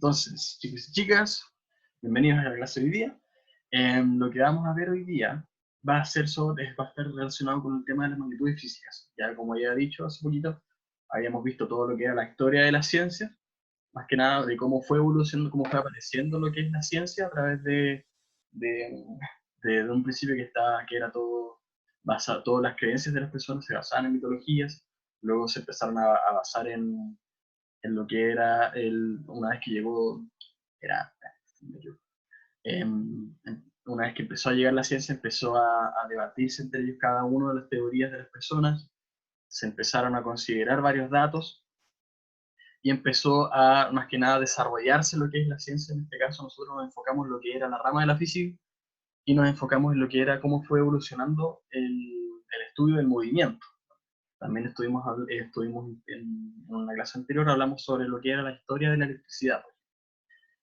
Entonces, chicos y chicas, bienvenidos a la clase de hoy día. Lo que vamos a ver hoy día va a estar relacionado con el tema de las magnitudes físicas. Ya como ya he dicho hace poquito, habíamos visto todo lo que era la historia de la ciencia, más que nada de cómo fue evolucionando, cómo fue apareciendo lo que es la ciencia a través de, de un principio que era todo basado, todas las creencias de las personas se basaban en mitologías, luego se empezaron a basar en lo que era una vez que llegó, era, una vez que empezó a llegar la ciencia, empezó a debatirse entre ellos cada uno de las teorías de las personas, se empezaron a considerar varios datos y empezó a, más que nada, desarrollarse lo que es la ciencia. En este caso nosotros nos enfocamos en lo que era la rama de la física y nos enfocamos en lo que era cómo fue evolucionando el estudio del movimiento. También estuvimos en una clase anterior, hablamos sobre lo que era la historia de la electricidad.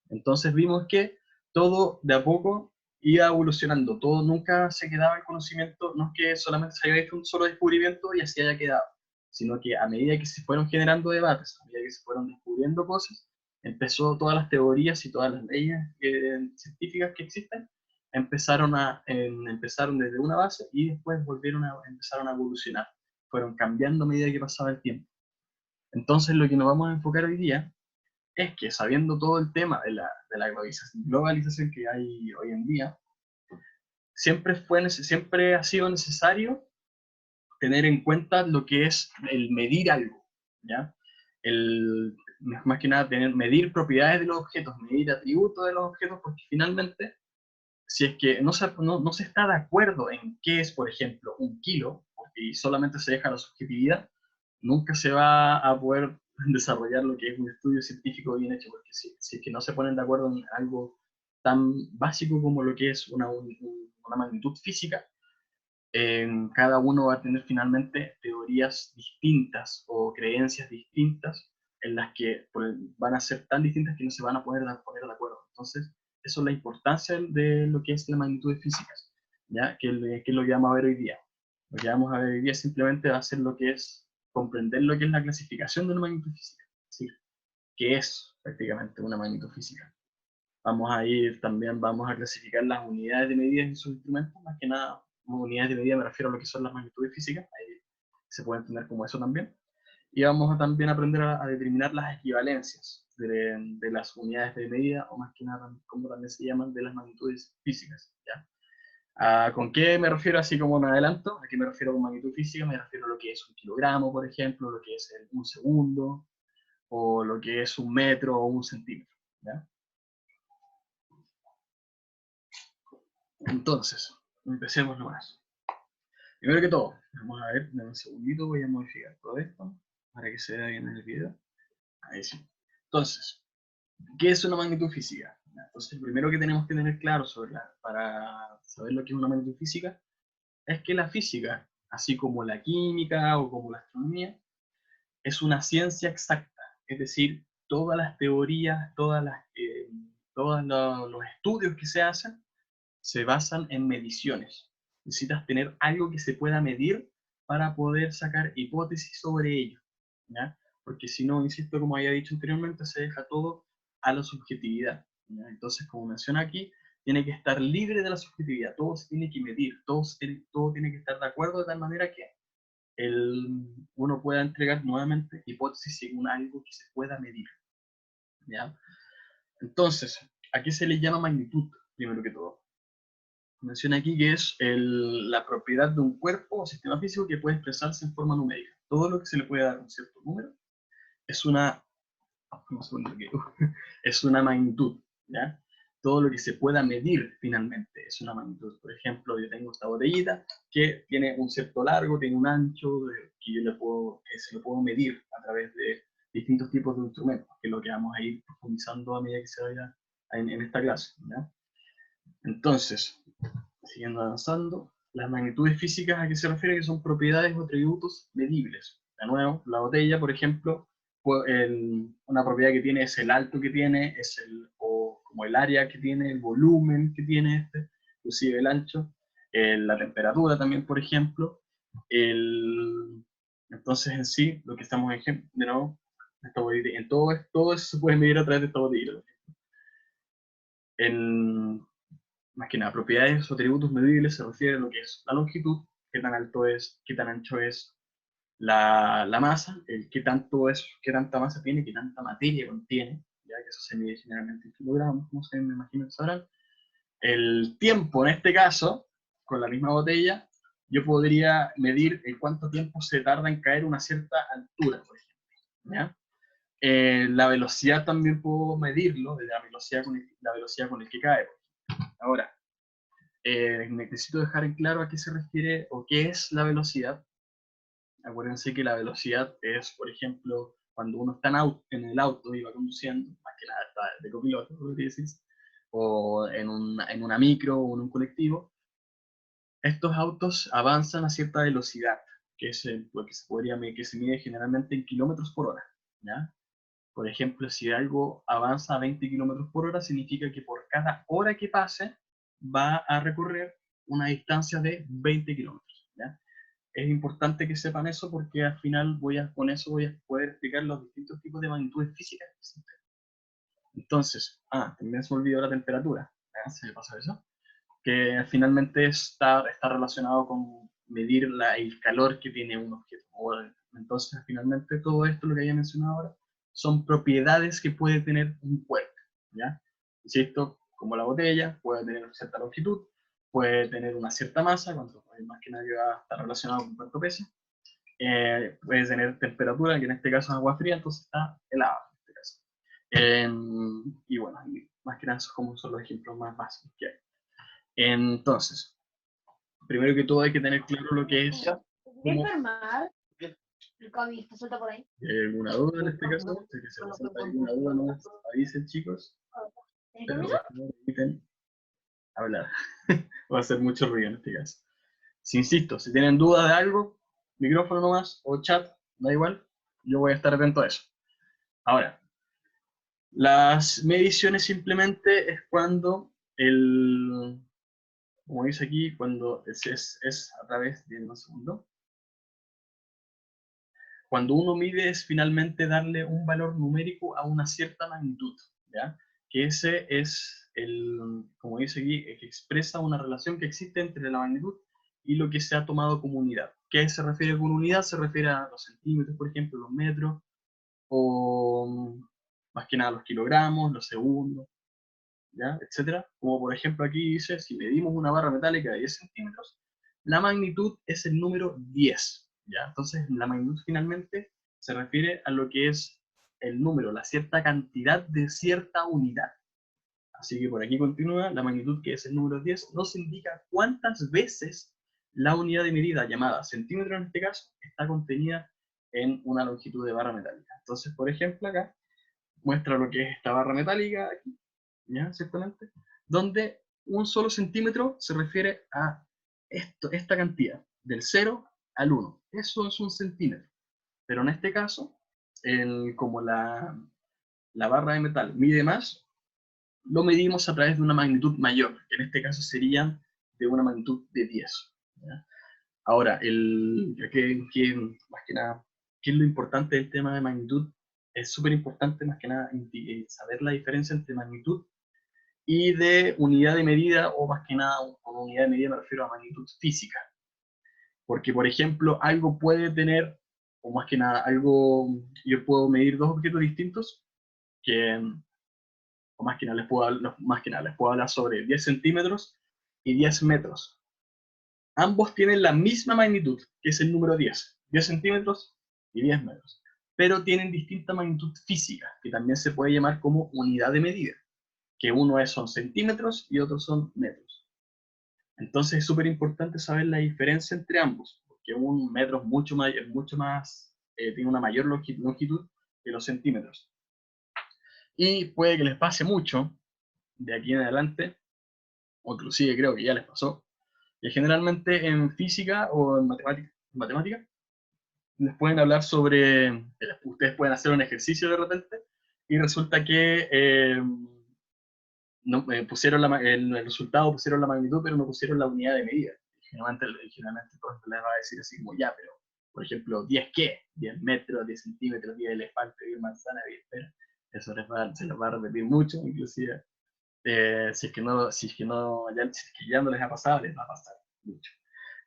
Entonces vimos que todo de a poco iba evolucionando, todo nunca se quedaba el conocimiento, no es que solamente se haya hecho un solo descubrimiento y así haya quedado, sino que a medida que se fueron generando debates, a medida que se fueron descubriendo cosas, empezó todas las teorías y todas las leyes científicas que existen, empezaron desde una base y después empezaron a evolucionar, fueron cambiando a medida que pasaba el tiempo. Entonces lo que nos vamos a enfocar hoy día es que sabiendo todo el tema de la globalización que hay hoy en día, siempre ha sido necesario tener en cuenta lo que es el medir algo, ¿ya? Más que nada medir propiedades de los objetos, medir atributos de los objetos, porque finalmente, si es que no se está de acuerdo en qué es, por ejemplo, un kilo, y solamente se deja la subjetividad, nunca se va a poder desarrollar lo que es un estudio científico bien hecho, porque si es que no se ponen de acuerdo en algo tan básico como lo que es una magnitud física, cada uno va a tener finalmente teorías distintas o creencias distintas en las que van a ser tan distintas que no se van a poner de acuerdo. Entonces, eso es la importancia de lo que es la magnitud físicas, ¿ya? Que es lo que vamos a ver hoy día. Lo que vamos a ver hoy día simplemente va a ser lo que es comprender lo que es la clasificación de una magnitud física, es decir, qué es prácticamente una magnitud física. Vamos a clasificar las unidades de medida en sus instrumentos, más que nada, unidades de medida me refiero a lo que son las magnitudes físicas, ahí se puede entender como eso también. Y vamos a también aprender a determinar las equivalencias de las unidades de medida, o más que nada, como también se llaman, de las magnitudes físicas, ¿ya? ¿Con qué me refiero así como un adelanto? ¿A qué me refiero con magnitud física? Me refiero a lo que es un kilogramo, por ejemplo, lo que es un segundo, o lo que es un metro o un centímetro, ¿ya? Entonces, empecemos nomás. Primero que todo, vamos a ver, dame un segundito, voy a modificar todo esto para que se vea bien en el video. Ahí sí. Entonces, ¿qué es una magnitud física? Entonces, lo primero que tenemos que tener claro para saber lo que es una magnitud física es que la física, así como la química o como la astronomía, es una ciencia exacta. Es decir, todas las teorías, todos los estudios que se hacen se basan en mediciones. Necesitas tener algo que se pueda medir para poder sacar hipótesis sobre ello, ¿ya? Porque si no, insisto, como había dicho anteriormente, se deja todo a la subjetividad, ¿ya? Entonces, como menciona aquí, tiene que estar libre de la subjetividad, todo se tiene que medir, todo tiene que estar de acuerdo de tal manera que uno pueda entregar nuevamente hipótesis según algo que se pueda medir, ¿ya? Entonces, ¿a qué se le llama magnitud, primero que todo? Menciona aquí que es la propiedad de un cuerpo o sistema físico que puede expresarse en forma numérica. Todo lo que se le puede dar un cierto número es es una magnitud, ¿ya? Todo lo que se pueda medir finalmente es una magnitud. Por ejemplo, yo tengo esta botellita que tiene un cierto largo, tiene un ancho, que se lo puedo medir a través de distintos tipos de instrumentos, que es lo que vamos a ir profundizando a medida que se vaya en esta clase, ¿ya? Entonces, siguiendo avanzando, las magnitudes físicas a qué se refiere, que son propiedades o atributos medibles. De nuevo, la botella, por ejemplo, una propiedad que tiene es el alto que tiene, o como el área que tiene, el volumen que tiene inclusive el ancho, la temperatura también, por ejemplo. Entonces, en sí, lo que estamos de nuevo, En todo eso se puede medir a través de esta botellita. En, más que nada, propiedades o atributos medibles se refiere a lo que es la longitud, qué tan alto es, qué tan ancho es la masa, qué tanto es, qué tanta masa tiene, qué tanta materia contiene, ya que eso se mide generalmente en kilogramos, como se me imagino que sabrán. El tiempo, en este caso, con la misma botella, yo podría medir en cuánto tiempo se tarda en caer una cierta altura, por ejemplo. ¿Ya? La velocidad también puedo medirlo, de la velocidad con el que cae. Ahora, necesito dejar en claro a qué se refiere o qué es la velocidad. Acuérdense que la velocidad es, por ejemplo, cuando uno está en el auto y va conduciendo, más que nada está de copiloto, podría decirse, o en una micro o en un colectivo, estos autos avanzan a cierta velocidad, que es lo que que se mide generalmente en kilómetros por hora. ¿Ya? Por ejemplo, si algo avanza a 20 kilómetros por hora, significa que por cada hora que pase va a recorrer una distancia de 20 kilómetros. ¿Ya? Es importante que sepan eso porque al final con eso voy a poder explicar los distintos tipos de magnitudes físicas que existen. Entonces, también se me olvidó la temperatura. ¿Se me pasa eso? Que finalmente está relacionado con medir el calor que tiene un objeto. Entonces, finalmente, todo esto, lo que había mencionado ahora, son propiedades que puede tener un cuerpo. ¿Ya? Insisto, como la botella, puede tener una cierta longitud, puede tener una cierta masa, cuanto más que nada va a estar relacionado con cuánto pesa. Puede tener temperatura, que en este caso es agua fría, entonces está helada en este caso. Y bueno, más que nada, esos como son los ejemplos más básicos que hay. Entonces, primero que todo hay que tener claro lo que es. enfermar? El COVID está suelto por ahí. ¿Alguna duda en este caso? Si se presenta alguna duda, no avisen, chicos. Pero no eviten hablar. Va a hacer mucho ruido en este caso. Si insisto, si tienen dudas de algo, micrófono nomás o chat, da igual, yo voy a estar atento a eso. Ahora, las mediciones simplemente es cuando como dice aquí, cuando es a través de un segundo. Cuando uno mide es finalmente darle un valor numérico a una cierta magnitud, ¿ya? Que ese es como dice aquí, que expresa una relación que existe entre la magnitud y lo que se ha tomado como unidad. ¿Qué se refiere con unidad? Se refiere a los centímetros, por ejemplo, los metros, o más que nada los kilogramos, los segundos, ¿ya? Etcétera. Como por ejemplo aquí dice, si medimos una barra metálica de 10 centímetros, la magnitud es el número 10, ¿ya? Entonces la magnitud finalmente se refiere a lo que es el número, la cierta cantidad de cierta unidad. Así que por aquí continúa, la magnitud, que es el número 10, nos indica cuántas veces la unidad de medida, llamada centímetro en este caso, está contenida en una longitud de barra metálica. Entonces, por ejemplo, acá muestra lo que es esta barra metálica, aquí, ¿ya? Exactamente, donde un solo centímetro se refiere a esta cantidad, del 0 al 1. Eso es un centímetro. Pero en este caso, como la barra de metal mide más, lo medimos a través de una magnitud mayor, que en este caso serían de una magnitud de 10. ¿Ya? Ahora, más que nada, ¿qué es lo importante del tema de magnitud? Es súper importante más que nada saber la diferencia entre magnitud y de unidad de medida, o más que nada, con unidad de medida me refiero a magnitud física. Porque, por ejemplo, algo puede tener, o más que nada, yo puedo medir dos objetos distintos, o más que nada les puedo hablar sobre 10 centímetros y 10 metros. Ambos tienen la misma magnitud, que es el número 10, 10 centímetros y 10 metros, pero tienen distinta magnitud física, que también se puede llamar como unidad de medida, que uno son centímetros y otro son metros. Entonces es súper importante saber la diferencia entre ambos, porque un metro es mucho más, tiene una mayor longitud que los centímetros. Y puede que les pase mucho de aquí en adelante, o inclusive creo que ya les pasó, que generalmente en física o en matemática les pueden hablar sobre, ustedes pueden hacer un ejercicio de repente, y resulta que no, pusieron el resultado, pusieron la magnitud, pero no pusieron la unidad de medida. Generalmente el profesor les va a decir así como, ya, pero por ejemplo, 10 qué, 10 metros, 10 centímetros, 10 elefantes, 10 manzanas, 10 peras. Eso se les va a repetir mucho, inclusive. Si es que ya no les ha pasado, les va a pasar mucho.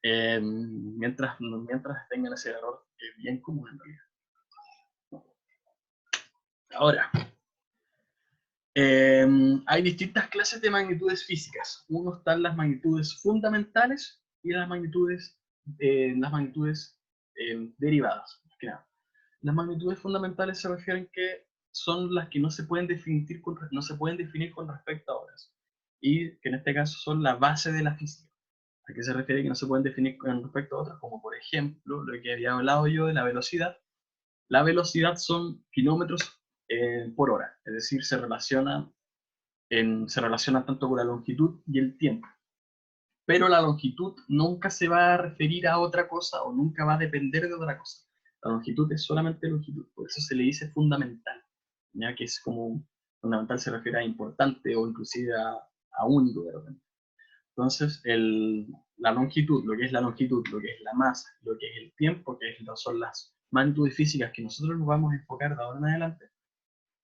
Mientras tengan ese error, es bien común en realidad. Ahora, hay distintas clases de magnitudes físicas. Uno están las magnitudes fundamentales y las magnitudes derivadas. Las magnitudes fundamentales se refieren que son las que no se pueden definir con respecto a otras. Y que en este caso son la base de la física. ¿A qué se refiere que no se pueden definir con respecto a otras? Como por ejemplo, lo que había hablado yo de la velocidad. La velocidad son kilómetros por hora, es decir, se relaciona tanto con la longitud y el tiempo. Pero la longitud nunca se va a referir a otra cosa o nunca va a depender de otra cosa. La longitud es solamente longitud, por eso se le dice fundamental, ya que es como fundamental se refiere a importante o inclusive a único de repente. Entonces, la longitud, lo que es la longitud, lo que es la masa, lo que es el tiempo, son las magnitudes físicas que nosotros nos vamos a enfocar de ahora en adelante,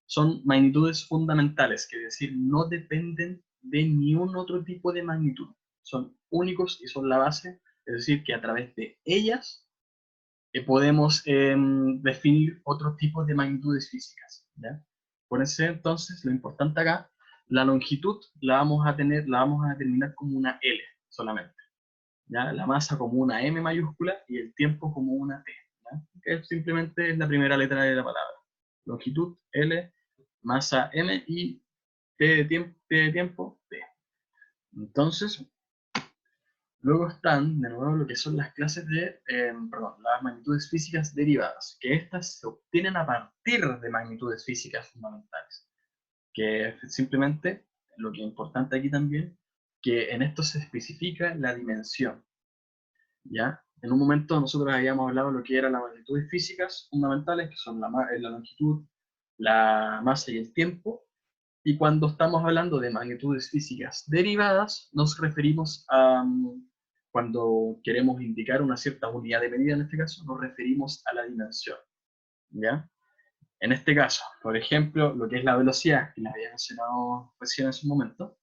son magnitudes fundamentales, que es decir, no dependen de ningún otro tipo de magnitud. Son únicos y son la base, es decir, que a través de ellas podemos definir otros tipos de magnitudes físicas. ¿Ya? Por eso, entonces, lo importante acá, la longitud la vamos a determinar como una L solamente. ¿Ya? La masa como una M mayúscula y el tiempo como una T. ¿Ya? Que simplemente es la primera letra de la palabra. Longitud, L, masa M y T de tiempo, T. Entonces, luego están, de nuevo, lo que son las clases las magnitudes físicas derivadas, que estas se obtienen a partir de magnitudes físicas fundamentales. Que simplemente, lo que es importante aquí también, que en esto se especifica la dimensión. ¿Ya? En un momento nosotros habíamos hablado de lo que eran las magnitudes físicas fundamentales, que son la longitud, la masa y el tiempo. Y cuando estamos hablando de magnitudes físicas derivadas, nos referimos a, cuando queremos indicar una cierta unidad de medida, en este caso, nos referimos a la dimensión. ¿Ya? En este caso, por ejemplo, lo que es la velocidad, que les había mencionado recién en su momento,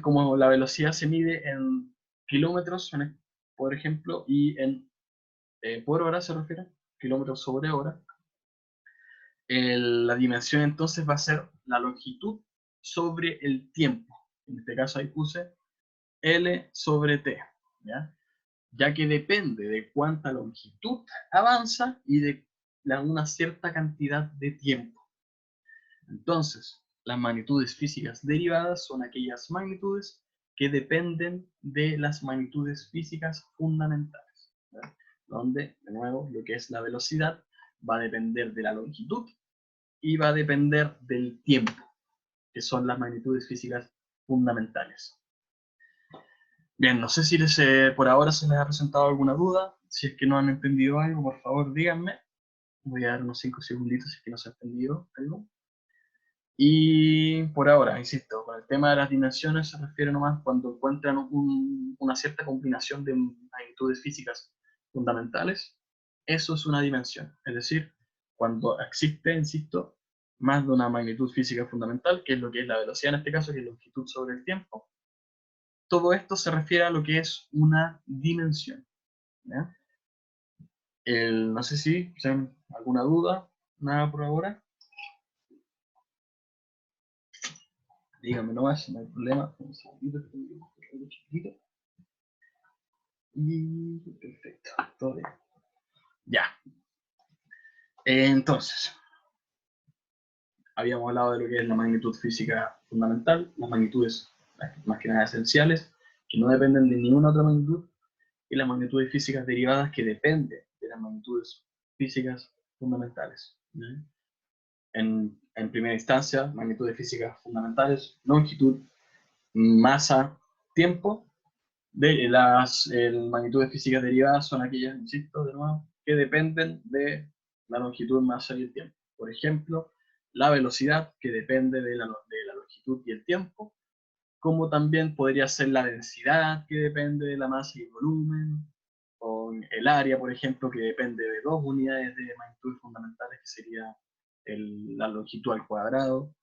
como la velocidad se mide en kilómetros, por ejemplo, y por hora se refiere, kilómetros sobre hora. La dimensión entonces va a ser la longitud sobre el tiempo. En este caso ahí puse L sobre T, ¿ya? Ya que depende de cuánta longitud avanza y de una cierta cantidad de tiempo. Entonces, las magnitudes físicas derivadas son aquellas magnitudes que dependen de las magnitudes físicas fundamentales, ¿ya? Donde, de nuevo, lo que es la velocidad va a depender de la longitud y va a depender del tiempo, que son las magnitudes físicas fundamentales. Bien, no sé si por ahora se les ha presentado alguna duda. Si es que no han entendido algo, por favor díganme. Voy a dar unos 5 segunditos si es que no se ha entendido algo. Y por ahora, insisto, con el tema de las dimensiones se refiere nomás cuando encuentran una cierta combinación de magnitudes físicas fundamentales. Eso es una dimensión. Es decir, cuando existe, insisto, más de una magnitud física fundamental, que es lo que es la velocidad en este caso, que es la longitud sobre el tiempo. Todo esto se refiere a lo que es una dimensión. ¿Ya? No sé si tienen alguna duda, nada por ahora. Díganme nomás, no hay problema. Un segundito, chiquitito. Y perfecto, todo bien. Ya. Entonces, habíamos hablado de lo que es la magnitud física fundamental, las magnitudes más que nada esenciales, que no dependen de ninguna otra magnitud, y las magnitudes físicas derivadas que dependen de las magnitudes físicas fundamentales. En primera instancia, magnitudes físicas fundamentales, longitud, masa, tiempo. Las magnitudes físicas derivadas son aquellas, insisto, de nuevo, que dependen de la longitud, masa y el tiempo. Por ejemplo, la velocidad, que depende de la longitud y el tiempo, como también podría ser la densidad, que depende de la masa y el volumen, con el área, por ejemplo, que depende de 2 unidades de magnitud fundamentales, que sería la longitud al cuadrado,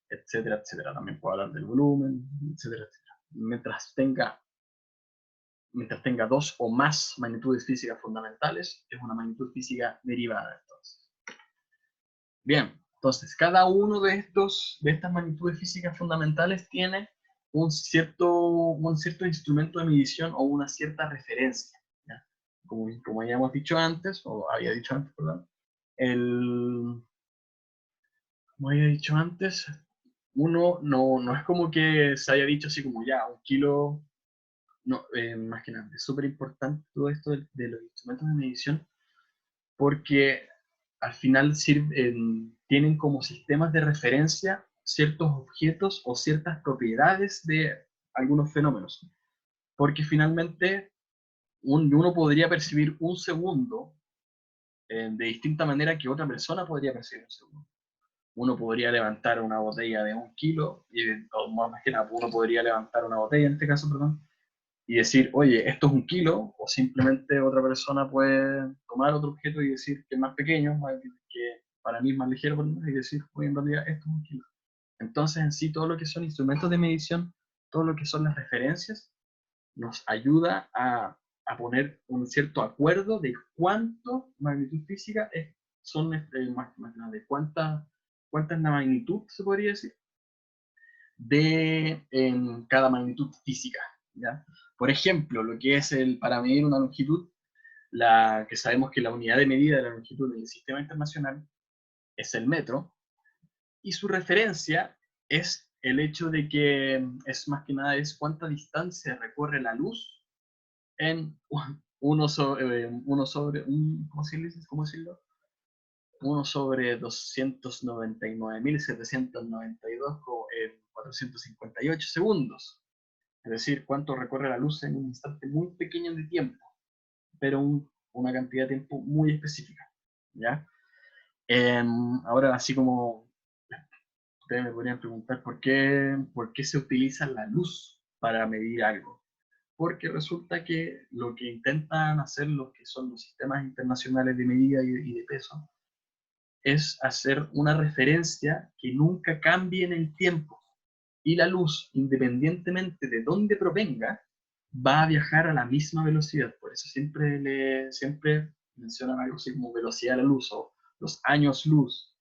etcétera, etcétera. También puedo hablar del volumen, etcétera, etcétera. Mientras tenga 2 o más magnitudes físicas fundamentales, es una magnitud física derivada, entonces. Bien, entonces, cada uno de estas magnitudes físicas fundamentales tiene un cierto instrumento de medición o una cierta referencia, ¿ya? Como ya hemos dicho antes, o había dicho antes, perdón, como había dicho antes, uno no es como que se haya dicho así como ya, 1 kilo, no, más que nada, es súper importante todo esto de los instrumentos de medición, porque al final tienen como sistemas de referencia ciertos objetos o ciertas propiedades de algunos fenómenos. Porque finalmente uno podría percibir un segundo de distinta manera que otra persona podría percibir un segundo. Uno podría levantar una botella de 1 kilo, o más que nada, uno podría levantar una botella, en este caso, perdón, y decir, oye, esto es 1 kilo, o simplemente otra persona puede tomar otro objeto y decir que es más pequeño, que para mí es más ligero, y decir, oye, en realidad esto es 1 kilo. Entonces, en sí, todo lo que son instrumentos de medición, todo lo que son las referencias, nos ayuda a poner un cierto acuerdo de cuánto magnitud física de cuánta es la magnitud, se podría decir, de cada magnitud física, ¿ya? Por ejemplo, lo que es para medir una longitud, que sabemos que la unidad de medida de la longitud en el sistema internacional es el metro, y su referencia es el hecho de que es más que nada es cuánta distancia recorre la luz en ¿cómo decirlo? 1/299.792,458 segundos. Es decir, cuánto recorre la luz en un instante muy pequeño de tiempo, pero una cantidad de tiempo muy específica, ¿ya? Ahora, así como ustedes me podrían preguntar por qué se utiliza la luz para medir algo. Porque resulta que lo que intentan hacer los que son los sistemas internacionales de medida y de peso es hacer una referencia que nunca cambie en el tiempo. Y la luz, independientemente de dónde provenga, va a viajar a la misma velocidad. Por eso siempre mencionan algo así como velocidad de la luz o los años luz,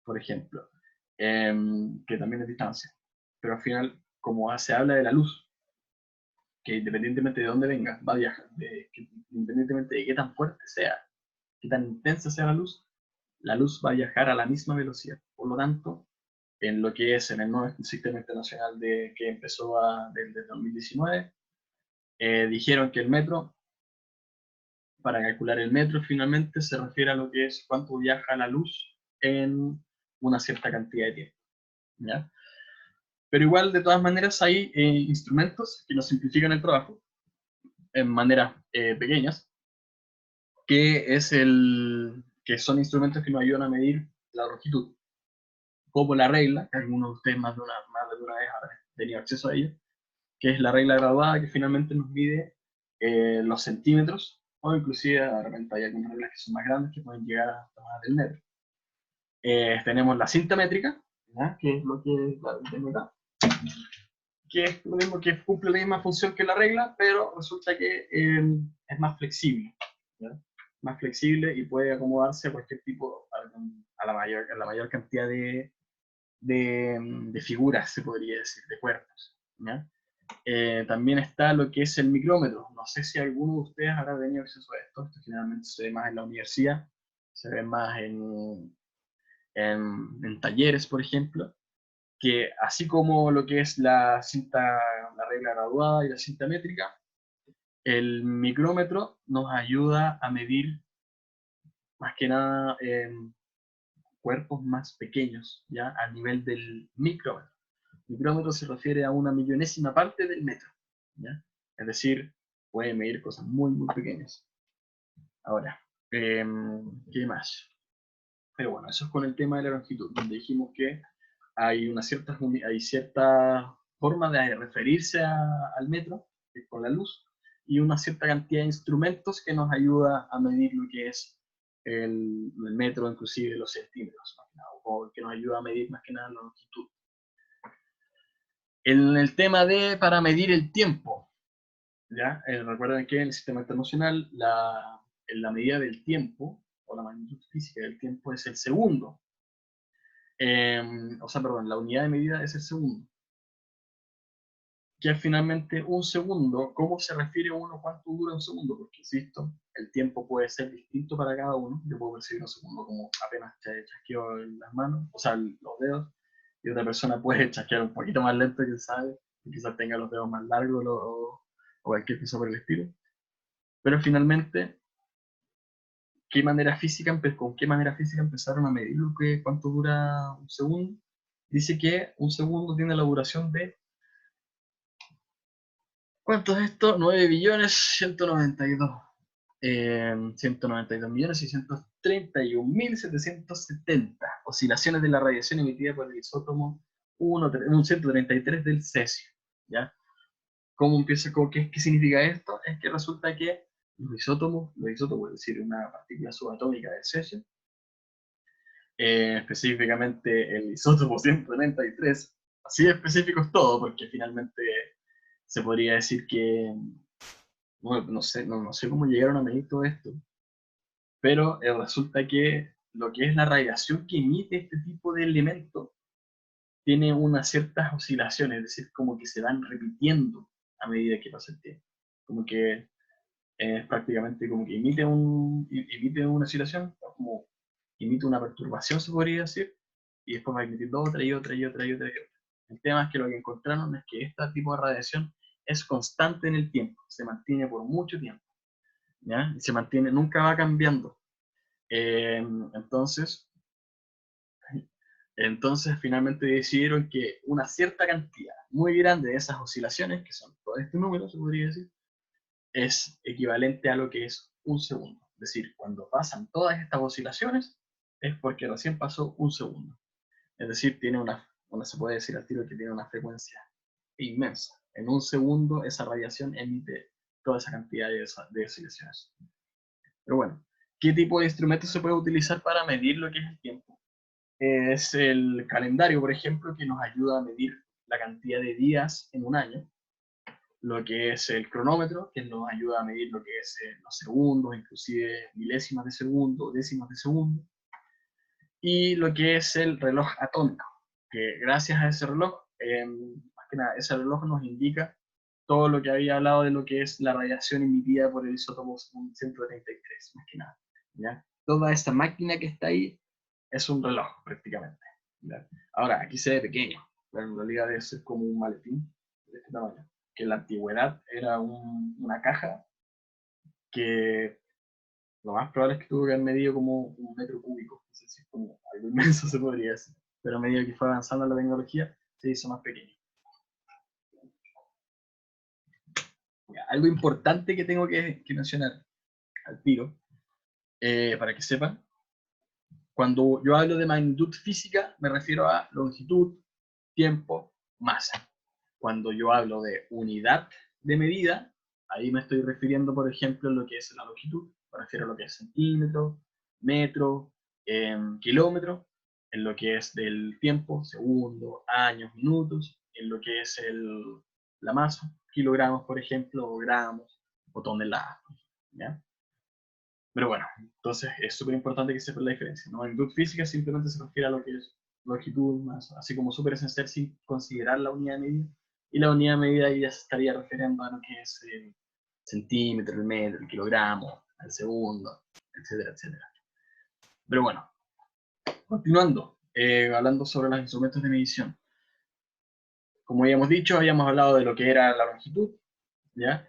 por ejemplo, que también es distancia. Pero al final, como se habla de la luz, que independientemente de dónde venga, va a viajar, independientemente de qué tan fuerte sea, qué tan intensa sea la luz va a viajar a la misma velocidad. Por lo tanto, en lo que es en el nuevo sistema internacional que empezó desde 2019, dijeron que el metro, para calcular el metro finalmente se refiere a lo que es cuánto viaja la luz en una cierta cantidad de tiempo, ¿ya? Pero igual, de todas maneras, hay instrumentos que nos simplifican el trabajo en maneras pequeñas, que son instrumentos que nos ayudan a medir la longitud, como la regla, que algunos de ustedes más de una vez habrán tenido acceso a ella, que es la regla graduada que finalmente nos mide los centímetros, o inclusive de repente hay algunas reglas que son más grandes que pueden llegar hasta más del metro. Tenemos la cinta métrica, ¿ya? Que es lo que tengo acá, que es lo mismo, que cumple la misma función que la regla, pero resulta que es más flexible, ¿ya? Más flexible y puede acomodarse a cualquier tipo, a la mayor cantidad de figuras, se podría decir, de cuerpos, ¿ya? También está lo que es el micrómetro. No sé si alguno de ustedes habrá tenido acceso a esto generalmente se ve más en la universidad, se ve más en talleres, por ejemplo, que así como lo que es la regla graduada y la cinta métrica, el micrómetro nos ayuda a medir más que nada cuerpos más pequeños, ¿ya? A nivel del micrómetro. Micrómetro se refiere a una millonésima parte del metro, ¿ya? Es decir, puede medir cosas muy, muy pequeñas. Ahora, ¿qué más? Pero bueno, eso es con el tema de la longitud, donde dijimos que hay cierta forma de referirse al metro, que es con la luz, y una cierta cantidad de instrumentos que nos ayuda a medir lo que es el metro, inclusive los centímetros, o que nos ayuda a medir más que nada la longitud. En el tema de para medir el tiempo, ¿ya? Recuerden que en el sistema internacional la medida del tiempo, o la magnitud física del tiempo, es el segundo. Perdón, la unidad de medida es el segundo. Que finalmente un segundo, ¿cómo se refiere uno cuánto dura un segundo? Porque, insisto, el tiempo puede ser distinto para cada uno. Yo puedo percibir un segundo como apenas chasqueo en las manos, o sea, los dedos, y otra persona puede chasquear un poquito más lento, quién sabe, y quizás tenga los dedos más largos o cualquier cosa por el estilo. Pero finalmente, ¿con qué manera física empezaron a medir cuánto dura un segundo? Dice que un segundo tiene la duración de... ¿Cuánto es esto? 9.192. 192.631.770 oscilaciones de la radiación emitida por el isótopo 133 del cesio. ¿Ya? ¿Cómo empieza? ¿Qué significa esto? Es que resulta que los isótopos, es decir, una partícula subatómica del cesio, específicamente el isótopo 133, así específico es todo, porque finalmente se podría decir que, bueno, no sé cómo llegaron a medir todo esto, pero resulta que lo que es la radiación que emite este tipo de elementos tiene unas ciertas oscilaciones, es decir, como que se van repitiendo a medida que pasa el tiempo. Como que es prácticamente como que emite una oscilación, como emite una perturbación, se podría decir, y después va emitiendo otra y otra y otra y otra y otra. El tema es que lo que encontraron es que este tipo de radiación es constante en el tiempo, se mantiene por mucho tiempo, ¿ya? Y se mantiene, nunca va cambiando. Entonces, finalmente decidieron que una cierta cantidad muy grande de esas oscilaciones, que son todo este número, se podría decir, es equivalente a lo que es un segundo. Es decir, cuando pasan todas estas oscilaciones, es porque recién pasó un segundo. Es decir, tiene se puede decir al tiro que tiene una frecuencia inmensa. En un segundo esa radiación emite toda esa cantidad de oscilaciones. Pero bueno, ¿qué tipo de instrumento se puede utilizar para medir lo que es el tiempo? Es el calendario, por ejemplo, que nos ayuda a medir la cantidad de días en un año. Lo que es el cronómetro, que nos ayuda a medir lo que es los segundos, inclusive milésimas de segundo, décimas de segundo. Y lo que es el reloj atómico, que gracias a ese reloj, más que nada, ese reloj nos indica todo lo que había hablado de lo que es la radiación emitida por el isótopo 133, más que nada. ¿Ya? Toda esta máquina que está ahí es un reloj, prácticamente. ¿Ya? Ahora, aquí se ve pequeño, pero en realidad es como un maletín de este tamaño, que en la antigüedad era una caja que lo más probable es que tuvo que haber medido como un metro cúbico, es decir, como algo inmenso se podría decir, pero a medida que fue avanzando la tecnología, se hizo más pequeño. Algo importante que tengo que mencionar al tiro, para que sepan, cuando yo hablo de magnitud física, me refiero a longitud, tiempo, masa. Cuando yo hablo de unidad de medida, ahí me estoy refiriendo, por ejemplo, a lo que es la longitud, me refiero a lo que es centímetro, metro, kilómetro, en lo que es del tiempo, segundos, años, minutos, en lo que es la masa, kilogramos, por ejemplo, o gramos, o toneladas, ¿ya? Pero bueno, entonces es súper importante que sepan la diferencia, ¿no? Magnitud física simplemente se refiere a lo que es longitud, masa, así como súper esencial sin considerar la unidad de medida. Y la unidad de medida ya se estaría refiriendo a lo que es el centímetro, el metro, el kilogramo, el segundo, etcétera, etcétera. Pero bueno, continuando, hablando sobre los instrumentos de medición. Como habíamos dicho, habíamos hablado de lo que era la longitud, ¿ya?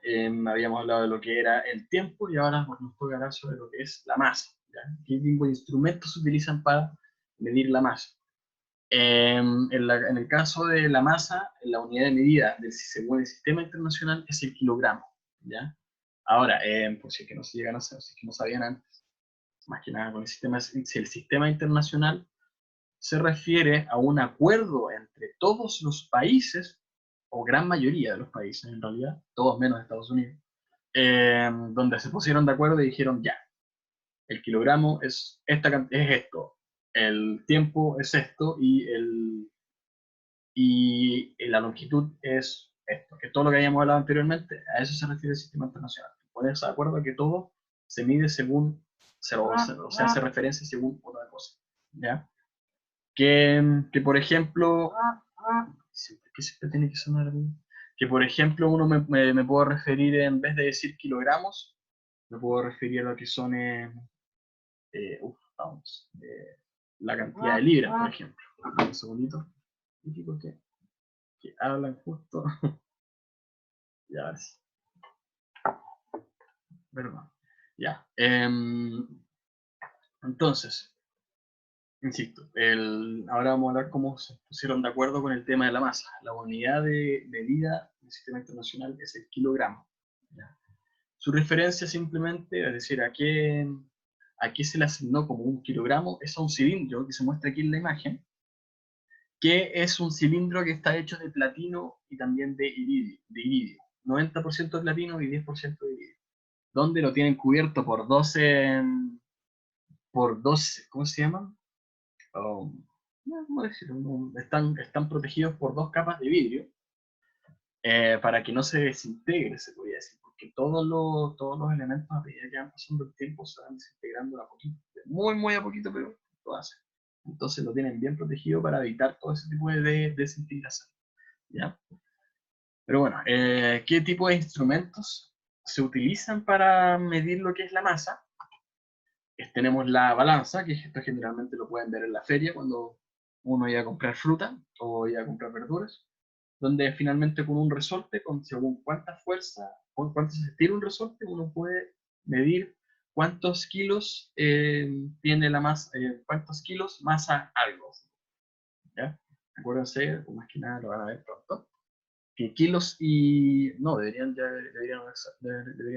Habíamos hablado de lo que era el tiempo y ahora nos toca hablar sobre lo que es la masa, ¿ya? ¿Qué tipo de instrumentos se utilizan para medir la masa? En el caso de la masa, la unidad de medida según el sistema internacional es el kilogramo, ¿ya? Ahora, por si es que no se llegan a saber, si es que no sabían antes, más que nada con si el sistema internacional se refiere a un acuerdo entre todos los países, o gran mayoría de los países en realidad, todos menos Estados Unidos, donde se pusieron de acuerdo y dijeron ya, el kilogramo es, es esto, el tiempo es esto y la longitud es esto, que todo lo que habíamos hablado anteriormente, a eso se refiere el sistema internacional. Ponerse de acuerdo que todo se mide según, o sea, hace referencia según otra cosa. ¿Ya? Que por ejemplo, ¿qué siempre tiene que sonar a mí? Que por ejemplo uno me puedo referir, en vez de decir kilogramos, me puedo referir a lo que son vamos, la cantidad de libras, por ejemplo. Un segundito. Típico que hablan justo. Ya ves. Perdón. Ya. Entonces, insisto, ahora vamos a hablar cómo se pusieron de acuerdo con el tema de la masa. La unidad de medida del sistema internacional es el kilogramo. ¿Ya? Su referencia simplemente, es decir, a qué se le asignó como un kilogramo, es a un cilindro que se muestra aquí en la imagen, que es un cilindro que está hecho de platino y también de iridio. 90% de platino y 10% de iridio. Donde lo tienen cubierto por 12, ¿cómo se llaman? ¿Cómo decirlo? Están protegidos por dos capas de vidrio, para que no se desintegre, se podría decir, porque todos los elementos a medida que van pasando el tiempo se van desintegrando a poquito, muy, muy a poquito, pero lo hacen. Entonces lo tienen bien protegido para evitar todo ese tipo de desintegración. ¿Ya? Pero bueno, ¿qué tipo de instrumentos se utilizan para medir lo que es la masa? Tenemos la balanza, que esto generalmente lo pueden ver en la feria cuando uno iba a comprar fruta o iba a comprar verduras, donde finalmente con un resorte, según cuánta fuerza, con cuánto se estira un resorte, uno puede medir cuántos kilos tiene la masa, cuántos kilos masa algo. ¿Ya? Acuérdense, o más que nada lo van a ver pronto, que kilos y... No, deberían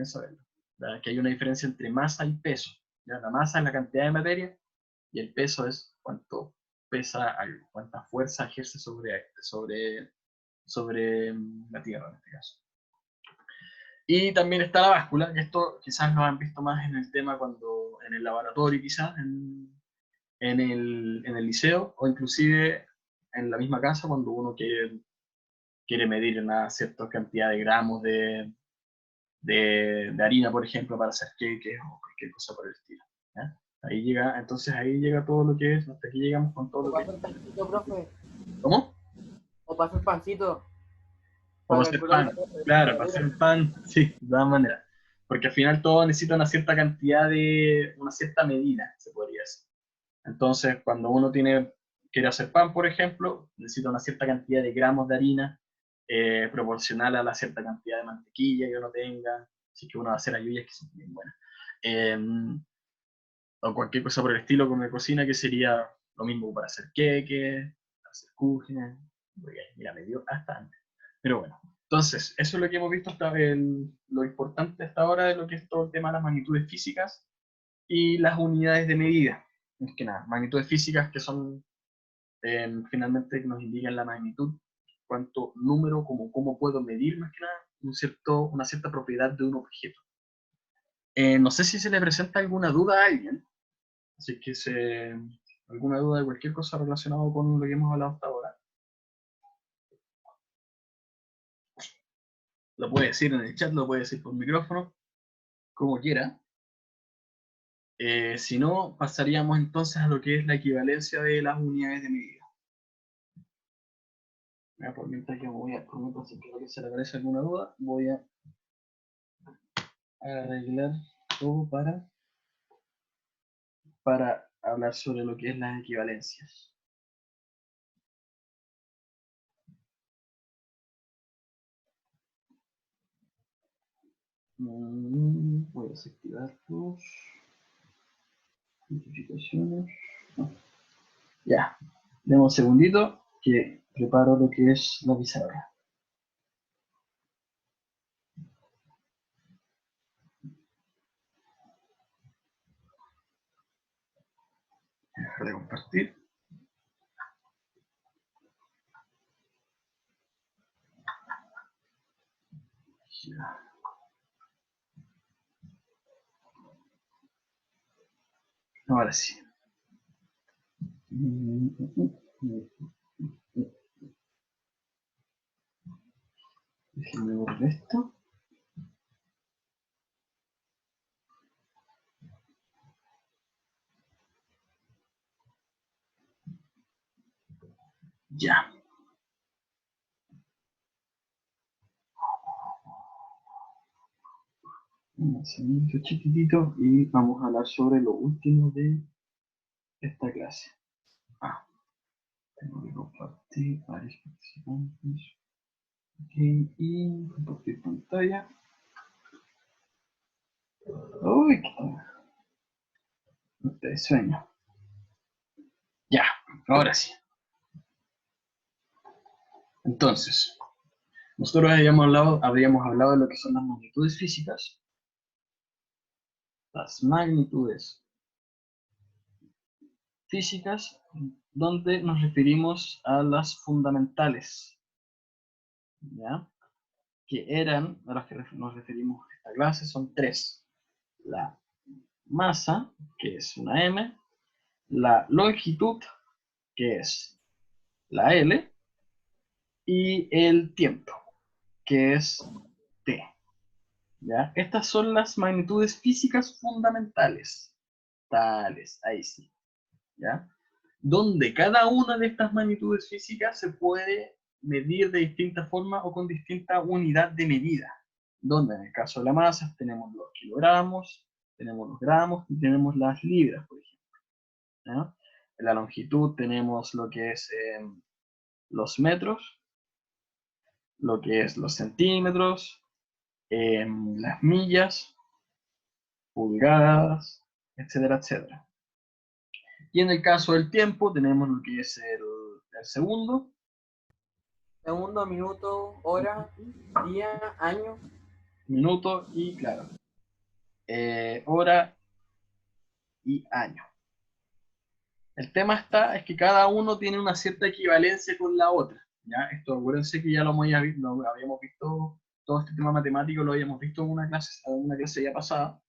saberlo. ¿Verdad? Que hay una diferencia entre masa y peso. ¿Ya? La masa es la cantidad de materia y el peso es cuánto pesa algo, cuánta fuerza ejerce sobre la Tierra en este caso. Y también está la báscula, que esto quizás lo han visto más en el tema cuando en el laboratorio, quizás en el liceo, o inclusive en la misma casa cuando uno quiere medir una cierta cantidad de gramos de harina, por ejemplo, para hacer cakes o cualquier cosa por el estilo. ¿Ya? Entonces ahí llega todo lo que es, hasta aquí llegamos con todo ¿O lo que para es. hacer pancito, profe? ¿Cómo? ¿O para hacer pancito? Como Para hacer calcular la pan. Claro, para temperatura. hacer pan, sí, de todas maneras. Porque al final todo necesita una cierta cantidad una cierta medida, se podría decir. Entonces, cuando uno quiere hacer pan, por ejemplo, necesita una cierta cantidad de gramos de harina, proporcional a la cierta cantidad de mantequilla que uno tenga, así que uno va a hacer ayuyas que son bien buenas. Eh, o cualquier cosa por el estilo con la cocina, que sería lo mismo para hacer queque, para hacer kuchen, mira, me dio hasta antes. Pero bueno, entonces, eso es lo que hemos visto lo importante hasta ahora de lo que es todo el tema de las magnitudes físicas y las unidades de medida. Es que nada, magnitudes físicas que son finalmente nos indican la magnitud, cuánto número, cómo puedo medir más que nada una cierta propiedad de un objeto. No sé si se le presenta alguna duda a alguien, así que alguna duda de cualquier cosa relacionada con lo que hemos hablado hasta ahora. Lo puede decir en el chat, lo puede decir por micrófono, como quiera. Si no, pasaríamos entonces a lo que es la equivalencia de las unidades de medida. Por mientras yo por mientras si creo que se le aparece alguna duda, voy a arreglar todo para hablar sobre lo que es las equivalencias. Voy a desactivar tus notificaciones. No. Ya, demos un segundito que preparo lo que es la pizarra. Dejar de compartir. Ya. Ahora sí. Déjenme borrar esto. Ya. Un segundito chiquitito y vamos a hablar sobre lo último de esta clase. Tengo que compartir varios participantes. Ok, y compartir pantalla. Uy, qué de sueño. Ya, ahora sí. Entonces, nosotros habríamos hablado de lo que son las magnitudes físicas. Las magnitudes físicas, donde nos referimos a las fundamentales, ¿ya? Que eran, a las que nos referimos en esta clase, son tres. La masa, que es una m, la longitud, que es la L, y el tiempo, que es T. ¿Ya? Estas son las magnitudes físicas fundamentales. Tales, ahí sí. ¿Ya? Donde cada una de estas magnitudes físicas se puede medir de distinta forma o con distinta unidad de medida. Donde en el caso de la masa tenemos los kilogramos, tenemos los gramos y tenemos las libras, por ejemplo. ¿Ya? En la longitud tenemos lo que es los metros, lo que es los centímetros, las millas, pulgadas, etcétera, etcétera. Y en el caso del tiempo tenemos lo que es el segundo. Segundo, minuto, hora, día, año. Minuto y, claro, hora y año. El tema es que cada uno tiene una cierta equivalencia con la otra. ¿Ya? Esto, acuérdense que ya lo habíamos visto, todo este tema matemático lo habíamos visto en una clase ya pasada,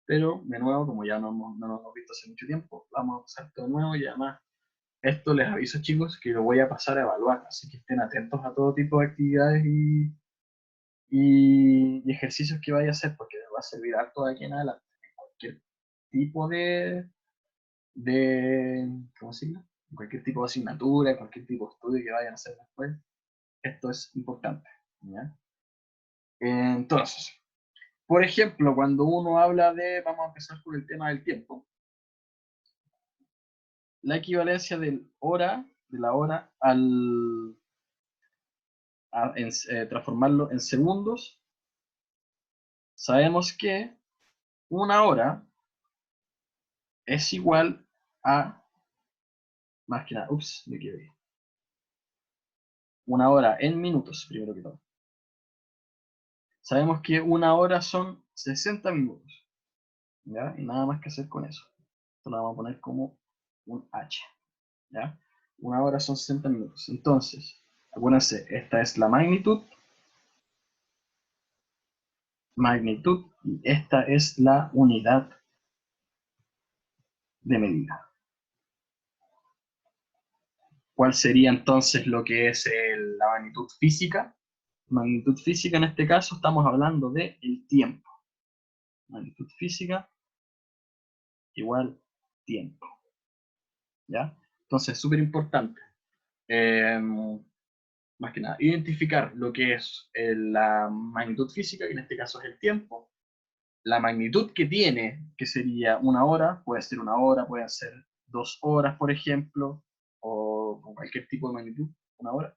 pero de nuevo, como ya no nos hemos visto hace mucho tiempo, vamos a pasar todo de nuevo y además esto les aviso, chicos, que lo voy a pasar a evaluar, así que estén atentos a todo tipo de actividades y ejercicios que vaya a hacer, porque les va a servir harto de aquí en adelante. Cualquier tipo ¿cómo se llama? Cualquier tipo de asignatura, cualquier tipo de estudio que vayan a hacer después, esto es importante. ¿Ya? Entonces, por ejemplo, cuando uno habla vamos a empezar con el tema del tiempo, la equivalencia de la hora transformarlo en segundos, sabemos que una hora es igual a, más que nada, me equivoqué. Una hora en minutos, primero que todo. Sabemos que una hora son 60 minutos. ¿Ya? Y nada más que hacer con eso. Esto lo vamos a poner como un H. ¿Ya? Una hora son 60 minutos. Entonces, acuérdense, esta es la magnitud. Magnitud. Y esta es la unidad de medida. ¿Cuál sería entonces lo que es la magnitud física? Magnitud física en este caso estamos hablando del tiempo. Magnitud física igual tiempo. ¿Ya? Entonces, súper importante. Más que nada, identificar lo que es la magnitud física, que en este caso es el tiempo, la magnitud que tiene, que sería una hora, puede ser una hora, pueden ser 2 horas, por ejemplo, o con cualquier tipo de magnitud, una hora,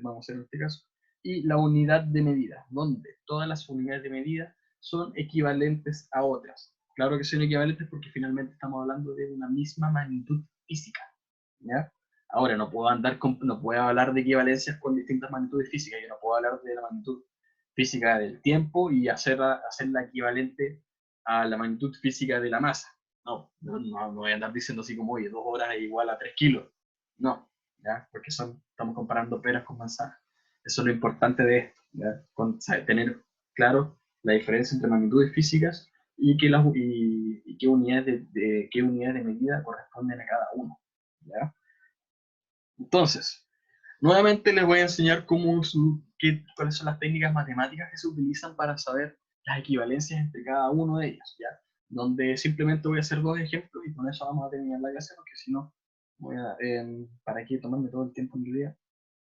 vamos a hacer en este caso, y la unidad de medida, donde todas las unidades de medida son equivalentes a otras. Claro que son equivalentes porque finalmente estamos hablando de una misma magnitud física, ¿ya? Ahora, no puedo hablar de equivalencias con distintas magnitudes físicas, yo no puedo hablar de la magnitud física del tiempo y hacerla equivalente a la magnitud física de la masa. No voy a andar diciendo así como, oye, 2 horas es igual a 3 kilos. No, ¿ya? Porque estamos comparando peras con manzanas. Eso es lo importante de esto, ¿ya? Tener claro la diferencia entre magnitudes físicas y qué unidades qué unidades de medida corresponden a cada uno. ¿Ya? Entonces, nuevamente les voy a enseñar cuáles son las técnicas matemáticas que se utilizan para saber las equivalencias entre cada uno de ellos, ¿ya? Donde simplemente voy a hacer dos ejemplos y con eso vamos a terminar la clase, porque si no, ¿para qué tomarme todo el tiempo en el día?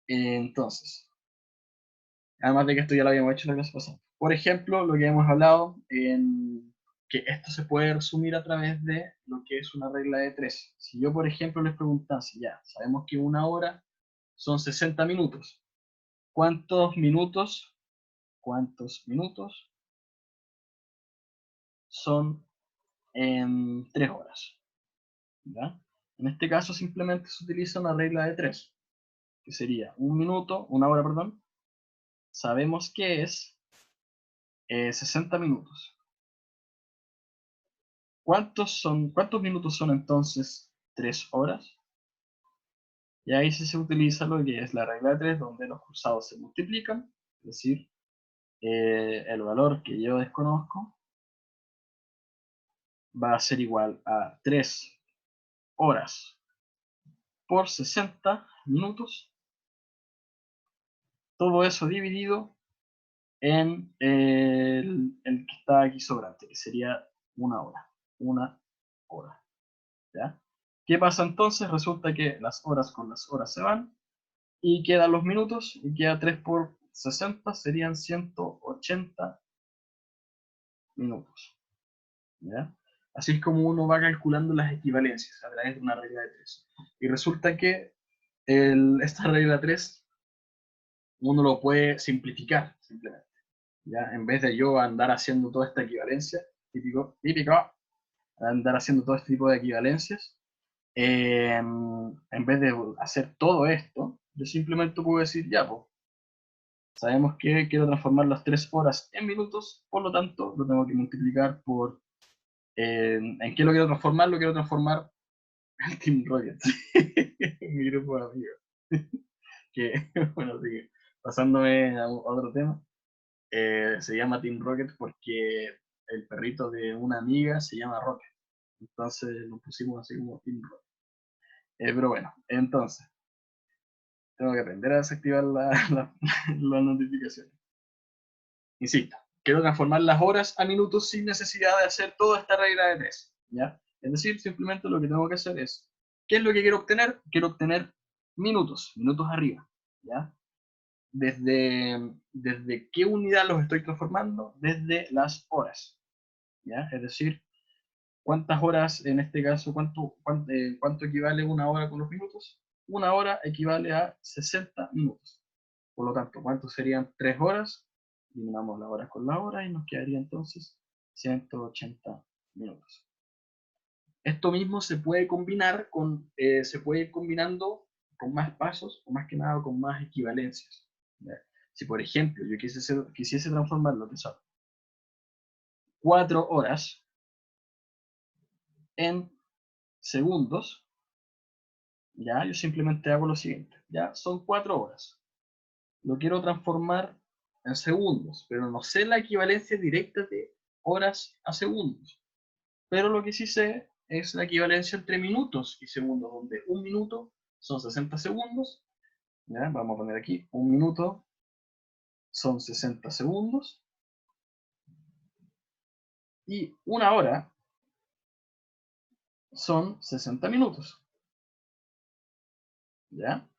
Entonces, además de que esto ya lo habíamos hecho en la clase pasada. Por ejemplo, lo que hemos hablado, que esto se puede resumir a través de lo que es una regla de 3. Si yo, por ejemplo, les preguntase, ya, sabemos que una hora son 60 minutos. ¿Cuántos minutos son en 3 horas? ¿Ya? En este caso simplemente se utiliza una regla de 3, que sería una hora, perdón, sabemos que es 60 minutos. ¿Cuántos minutos son entonces 3 horas? Y ahí sí se utiliza lo que es la regla de 3, donde los cruzados se multiplican, es decir, el valor que yo desconozco va a ser igual a 3 horas por 60 minutos, todo eso dividido en el que está aquí sobrante, que sería una hora, ¿ya? ¿Qué pasa entonces? Resulta que las horas con las horas se van, y quedan los minutos, y queda 3 por 60, serían 180 minutos, ¿ya? Así es como uno va calculando las equivalencias a través de una regla de 3. Y resulta que esta regla 3 uno lo puede simplificar simplemente, ¿ya? En vez de yo andar haciendo toda esta equivalencia, típico, andar haciendo todo este tipo de equivalencias, en vez de hacer todo esto, yo simplemente puedo decir, ya, pues, sabemos que quiero transformar las 3 horas en minutos, por lo tanto, lo tengo que multiplicar por... ¿En qué lo quiero transformar? Lo quiero transformar en Team Rocket, mi grupo de amigos. Que, bueno, sigue pasándome a otro tema. Se llama Team Rocket porque el perrito de una amiga se llama Rocket. Entonces lo pusimos así como Team Rocket. Pero bueno, entonces, tengo que aprender a desactivar las notificaciones. Insisto, quiero transformar las horas a minutos sin necesidad de hacer toda esta regla de 3, ¿ya? Es decir, simplemente lo que tengo que hacer es, ¿qué es lo que quiero obtener? Quiero obtener minutos arriba, ¿ya? ¿Desde qué unidad los estoy transformando? Desde las horas, ¿ya? Es decir, ¿cuántas horas, en este caso, cuánto equivale una hora con los minutos? Una hora equivale a 60 minutos. Por lo tanto, ¿cuántos serían 3 horas? Eliminamos las horas con la hora y nos quedaría entonces 180 minutos. Esto mismo se puede combinar se puede ir combinando con más pasos, o más que nada con más equivalencias, ¿ya? Si por ejemplo yo quisiese transformar lo que son 4 horas en segundos, ya, yo simplemente hago lo siguiente, ya, son 4 horas. Lo quiero transformar en segundos, pero no sé la equivalencia directa de horas a segundos. Pero lo que sí sé es la equivalencia entre minutos y segundos, donde un minuto son 60 segundos. ¿Ya? Vamos a poner aquí, un minuto son 60 segundos. Y una hora son 60 minutos. ¿Ya?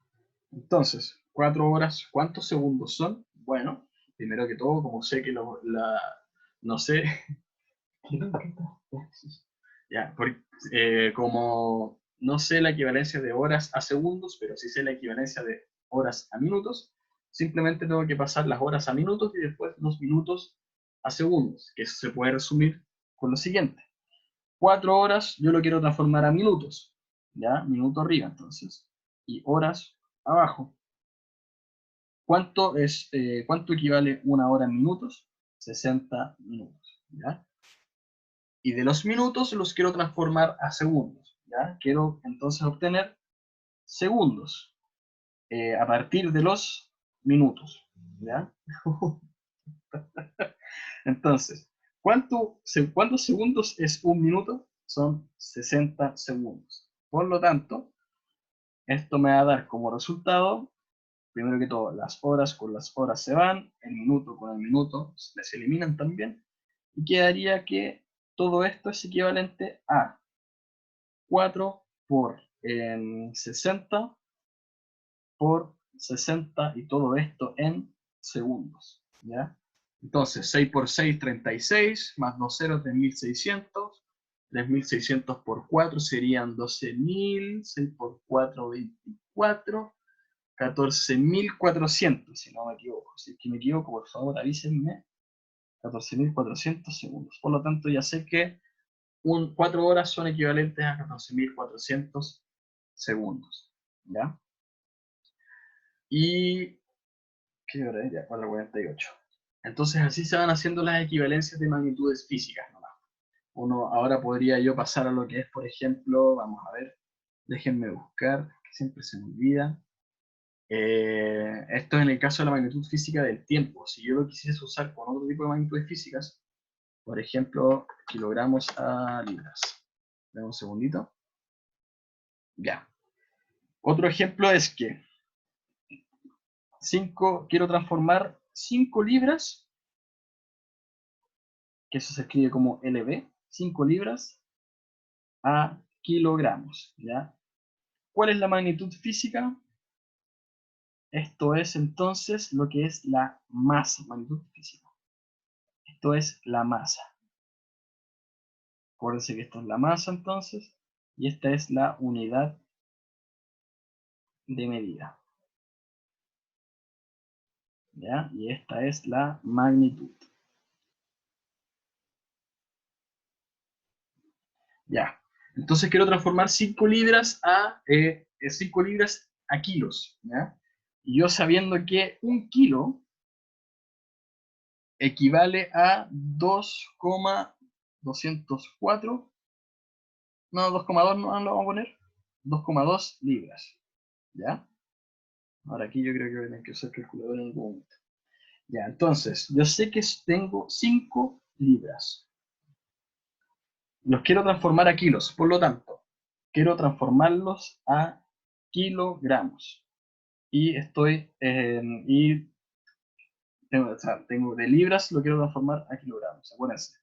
Entonces, 4 horas, ¿cuántos segundos son? Bueno, primero que todo, como sé que no sé, ya, como no sé la equivalencia de horas a segundos, pero sí sé la equivalencia de horas a minutos, simplemente tengo que pasar las horas a minutos y después los minutos a segundos, que eso se puede resumir con lo siguiente. 4 horas yo lo quiero transformar a minutos, ¿ya? Minuto arriba, entonces, y horas abajo. ¿Cuánto equivale una hora en minutos? 60 minutos, ¿ya? Y de los minutos los quiero transformar a segundos, ¿ya? Quiero entonces obtener segundos a partir de los minutos, ¿ya? Entonces, ¿Cuántos segundos es un minuto? Son 60 segundos. Por lo tanto, esto me va a dar como resultado, primero que todo, las horas con las horas se van, el minuto con el minuto se eliminan también, y quedaría que todo esto es equivalente a 4 por 60 por 60 y todo esto en segundos, ¿ya? Entonces, 6 por 6, 36, más 2 ceros, 3.600. 3.600 por 4 serían 12.000, 6 por 4, 24, 14.400, si no me equivoco. Si es que me equivoco, por favor, avísenme. 14.400 segundos. Por lo tanto, ya sé que 4 horas son equivalentes a 14.400 segundos, ¿ya? Y, ¿qué hora es? Ya, 4:48. Entonces así se van haciendo las equivalencias de magnitudes físicas nomás. Ahora podría yo pasar a lo que es, por ejemplo, vamos a ver, déjenme buscar, que siempre se me olvida. Esto es en el caso de la magnitud física del tiempo. Si yo lo quisiese usar con otro tipo de magnitudes físicas, por ejemplo, kilogramos a libras. Dame un segundito. Ya. Otro ejemplo es que quiero transformar 5 libras, que eso se escribe como LB, 5 libras a kilogramos, ¿ya? ¿Cuál es la magnitud física? Esto es entonces lo que es la masa, magnitud física. Esto es la masa. Acuérdense que esto es la masa entonces, y esta es la unidad de medida, ¿ya? Y esta es la magnitud. Ya. Entonces quiero transformar 5 libras a 5 libras a kilos, ¿ya? Y yo sabiendo que un kilo equivale a 2,204, no, 2,2 no lo vamos a poner, 2,2 libras, ¿ya? Ahora aquí yo creo que voy a tener que usar calculadora en algún momento. Ya, entonces, yo sé que tengo 5 libras. Los quiero transformar a kilos, por lo tanto, quiero transformarlos a kilogramos. Y tengo de libras, lo quiero transformar a kilogramos. Acuérdense,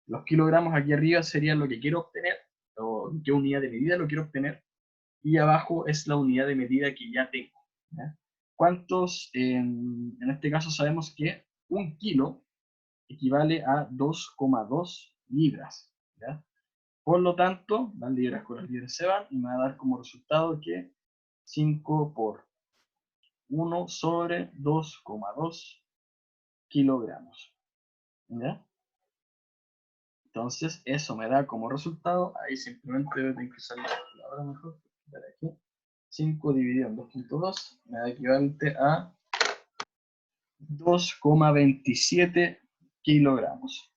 los kilogramos aquí arriba serían lo que quiero obtener, o qué unidad de medida lo quiero obtener, y abajo es la unidad de medida que ya tengo, ¿ya? ¿Cuántos? En este caso sabemos que un kilo equivale a 2,2 libras, ¿ya? Por lo tanto, las libras con las libras se van y me va a dar como resultado que 5 por 1 sobre 2,2 kilogramos, ¿ya? Entonces, eso me da como resultado, ahí simplemente tengo que usar la calculadora mejor, aquí, 5 dividido en 2,2 me da equivalente a 2,27 kilogramos.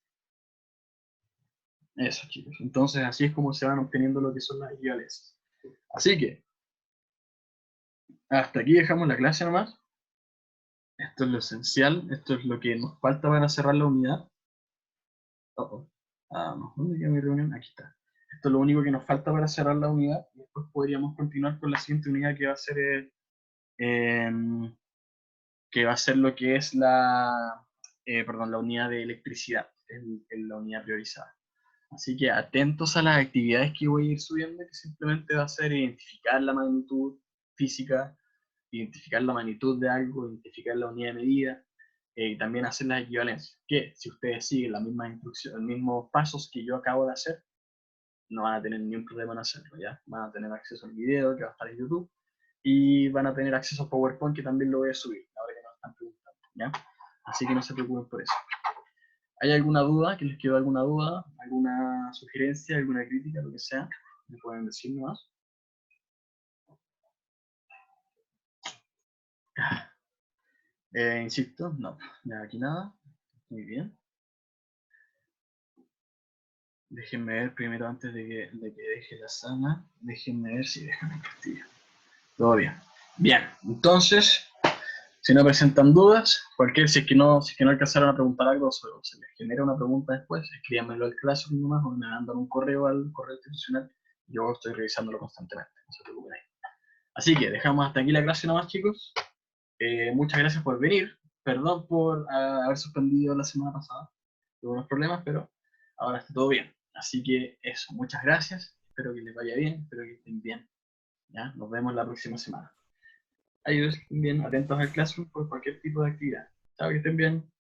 Eso, chicos. Entonces, así es como se van obteniendo lo que son las equivalencias. Así que, hasta aquí dejamos la clase nomás. Esto es lo esencial, esto es lo que nos falta para cerrar la unidad. No, ¿dónde queda mi reunión? Aquí está. Esto es lo único que nos falta para cerrar la unidad. Y después podríamos continuar con la siguiente unidad que va a ser lo que es la unidad de electricidad, la unidad priorizada. Así que atentos a las actividades que voy a ir subiendo, que simplemente va a ser identificar la magnitud física, identificar la magnitud de algo, identificar la unidad de medida, y también hacer las equivalencias. Que si ustedes siguen las mismas instrucciones, los mismos pasos que yo acabo de hacer, no van a tener ningún problema en hacerlo, ¿ya? Van a tener acceso al video que va a estar en YouTube, y van a tener acceso a PowerPoint, que también lo voy a subir, ahora que nos están preguntando, ¿ya? Así que no se preocupen por eso. ¿Hay alguna duda? ¿Que les quedó alguna duda? ¿Alguna sugerencia? ¿Alguna crítica? Lo que sea. Me pueden decir nomás. Insisto, no. Ya aquí nada. Muy bien. Déjenme ver primero antes de que deje la sala. Déjenme ver si dejan el castillo. Todo bien. Bien, entonces, Si no presentan dudas, si es que no alcanzaron a preguntar algo o se les genera una pregunta después, escríbanmelo al Classroom nomás o me mandan un correo al correo institucional. Yo estoy revisándolo constantemente, no se preocupen ahí. Así que dejamos hasta aquí la clase nomás, chicos. Muchas gracias por venir. Perdón por haber suspendido la semana pasada. Tuve unos problemas, pero ahora está todo bien. Así que eso, muchas gracias. Espero que les vaya bien, espero que estén bien. ¿Ya? Nos vemos la próxima semana. Ayudos, estén bien, atentos al Classroom por cualquier tipo de actividad. Chao, que estén bien.